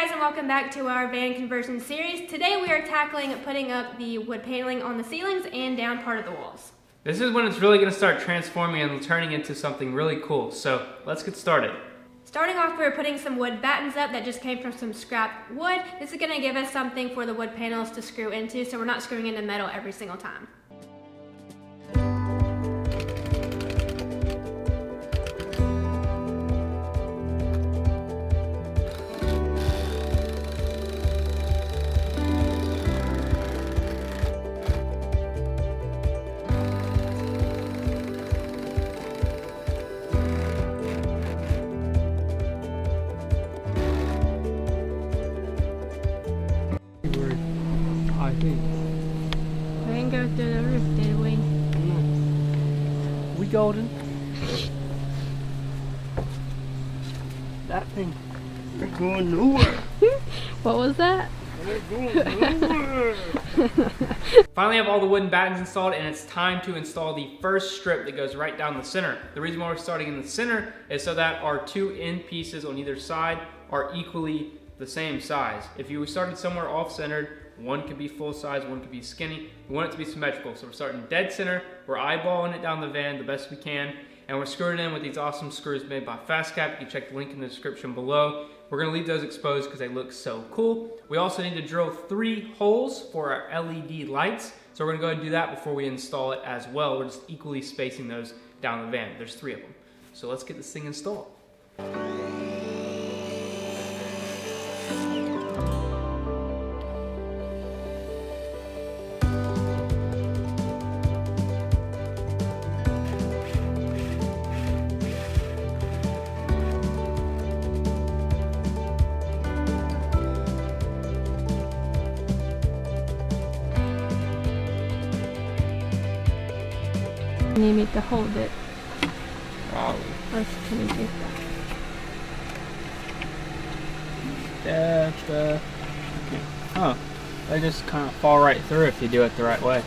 guys, and welcome back to our van conversion series. Today we are tackling putting up the wood paneling on the ceilings and down part of the walls. This is when it's really going to start transforming and turning into something really cool. So let's get started. Starting off, we're putting some wood battens up that just came from some scrap wood. This is going to give us something for the wood panels to screw into, so we're not screwing into metal every single time. I think. We didn't go through the roof, did we? No. We golden. That thing. We're going nowhere. What was that? We're going nowhere. Finally have all the wooden battens installed, and it's time to install the first strip that goes right down the center. The reason why we're starting in the center is so that our two end pieces on either side are equally the same size. If you started somewhere off-centered, one could be full size, one could be skinny. We want it to be symmetrical, so we're starting dead center. We're eyeballing it down the van the best we can, and we're screwing it in with these awesome screws made by FastCap. You can check the link in the description below. We're gonna leave those exposed because they look so cool. We also need to drill 3 holes for our LED lights, so we're gonna go ahead and do that before we install it as well. We're just equally spacing those down the van. There's 3 of them. So let's get this thing installed. You need me to hold it. Wow. Can you get that? Okay. Oh, they just kind of fall right through if you do it the right way.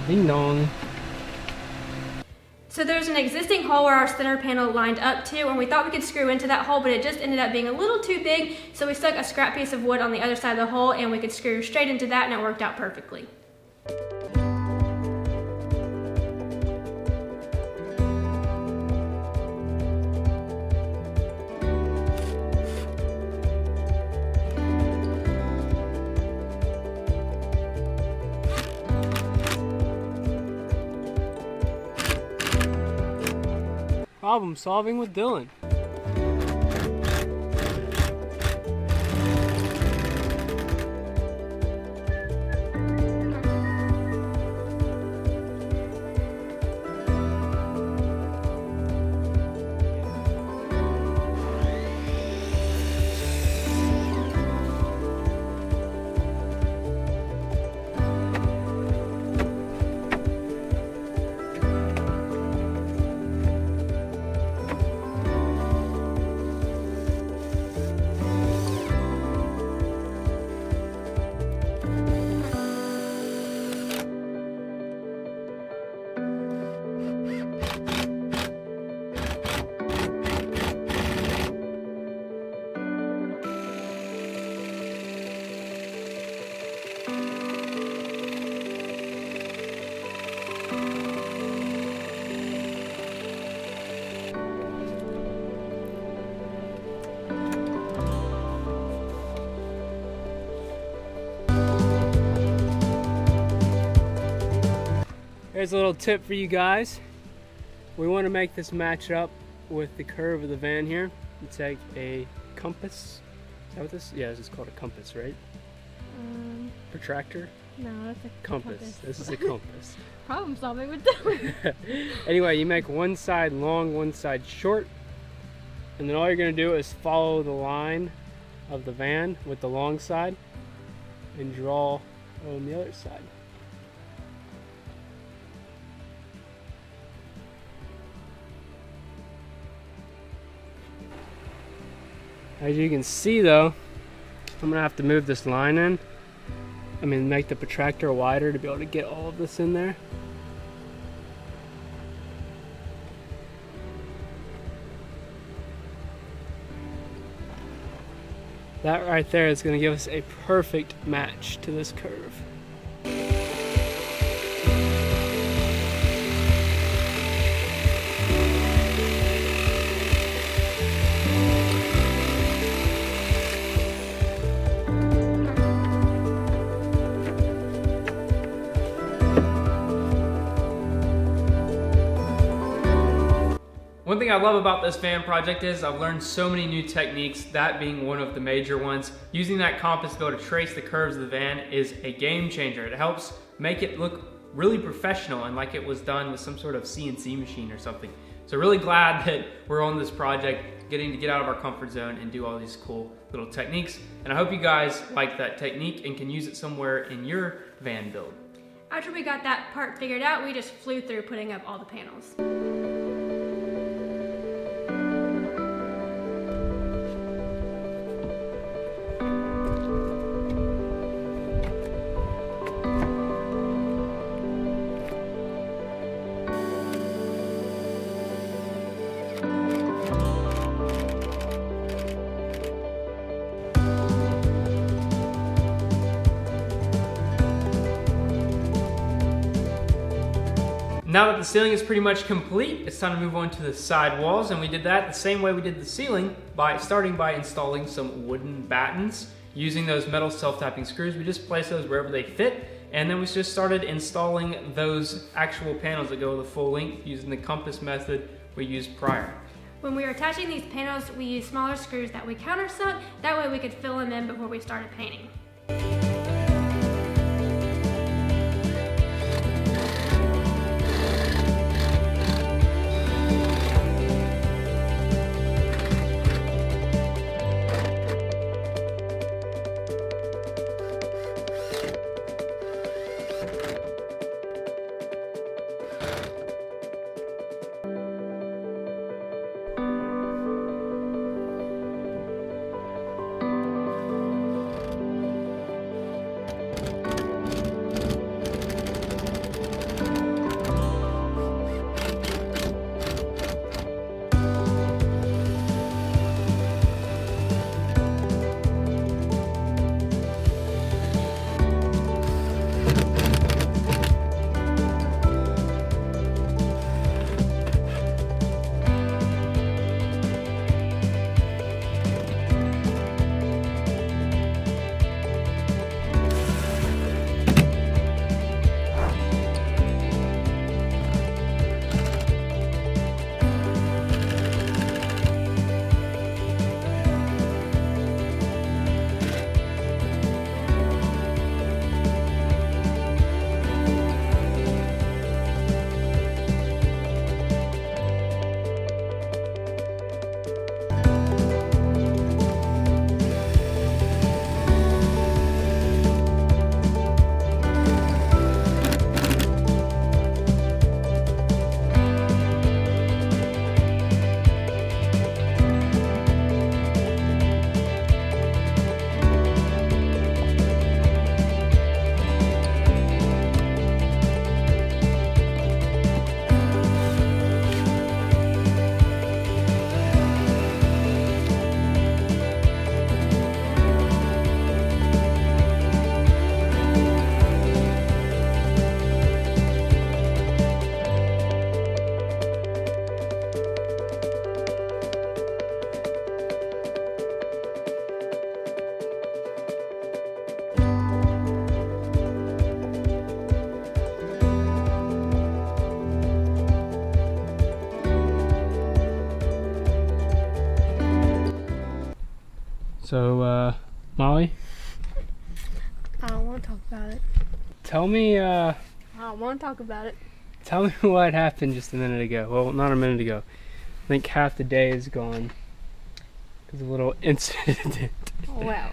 Ding dong. So there's an existing hole where our center panel lined up to, and we thought we could screw into that hole, but it just ended up being a little too big, so we stuck a scrap piece of wood on the other side of the hole, and we could screw straight into that, and it worked out perfectly. Problem solving with Dylan. Here's a little tip for you guys. We want to make this match up with the curve of the van here. You take a compass. Is that what this? Yeah, this is called a compass, right? Protractor? No, that's a compass. This is a compass. Problem solving with Dylan. Anyway, you make one side long, one side short, and then all you're going to do is follow the line of the van with the long side and draw on the other side. As you can see though, I'm gonna have to move this line in. Make the protractor wider to be able to get all of this in there. That right there is going to give us a perfect match to this curve. One thing I love about this van project is I've learned so many new techniques, that being one of the major ones. Using that compass to be able to trace the curves of the van is a game changer. It helps make it look really professional and like it was done with some sort of CNC machine or something. So really glad that we're on this project, getting to get out of our comfort zone and do all these cool little techniques. And I hope you guys like that technique and can use it somewhere in your van build. After we got that part figured out, we just flew through putting up all the panels. Now that the ceiling is pretty much complete, it's time to move on to the side walls, and we did that the same way we did the ceiling, by starting by installing some wooden battens. Using those metal self-tapping screws, we just place those wherever they fit, and then we just started installing those actual panels that go the full length using the compass method we used prior. When we were attaching these panels, we used smaller screws that we countersunk, that way we could fill them in before we started painting. So, Molly, I don't want to talk about it. tell me, I don't want to talk about it. tell me what happened just a minute ago. Well, not a minute ago. I think half the day is gone because of a little incident. Well,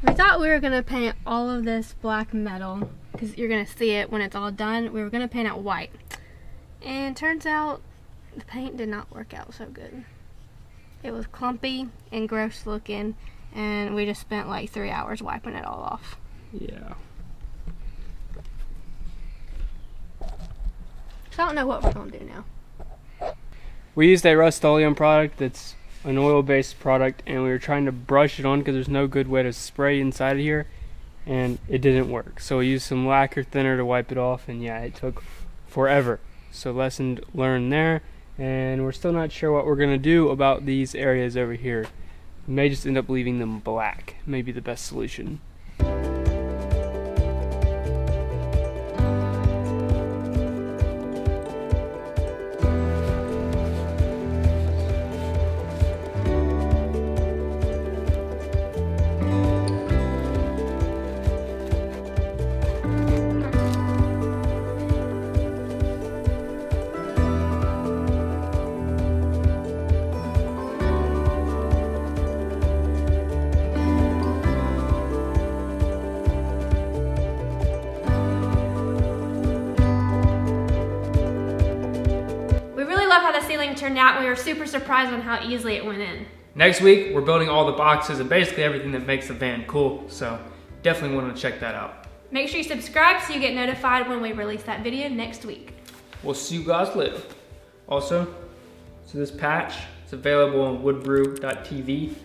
we thought we were going to paint all of this black metal because you're going to see it when it's all done. We were going to paint it white. And turns out the paint did not work out so good. It was clumpy and gross looking, and we just spent like 3 hours wiping it all off. Yeah. So I don't know what we're going to do now. We used a Rust-Oleum product that's an oil-based product, and we were trying to brush it on because there's no good way to spray inside of here, and it didn't work. So we used some lacquer thinner to wipe it off, and yeah, it took forever. So lesson learned there, and we're still not sure what we're gonna do about these areas over here. We may just end up leaving them black, maybe the best solution. How the ceiling turned out. We were super surprised on how easily it went in. Next week, we're building all the boxes and basically everything that makes the van cool, so definitely want to check that out. Make sure you subscribe so you get notified when we release that video next week. We'll see you guys later. Also, so this patch is available on woodbrew.tv.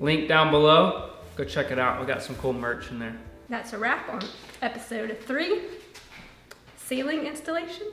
Link down below. Go check it out. We got some cool merch in there. That's a wrap on episode 3, ceiling installation.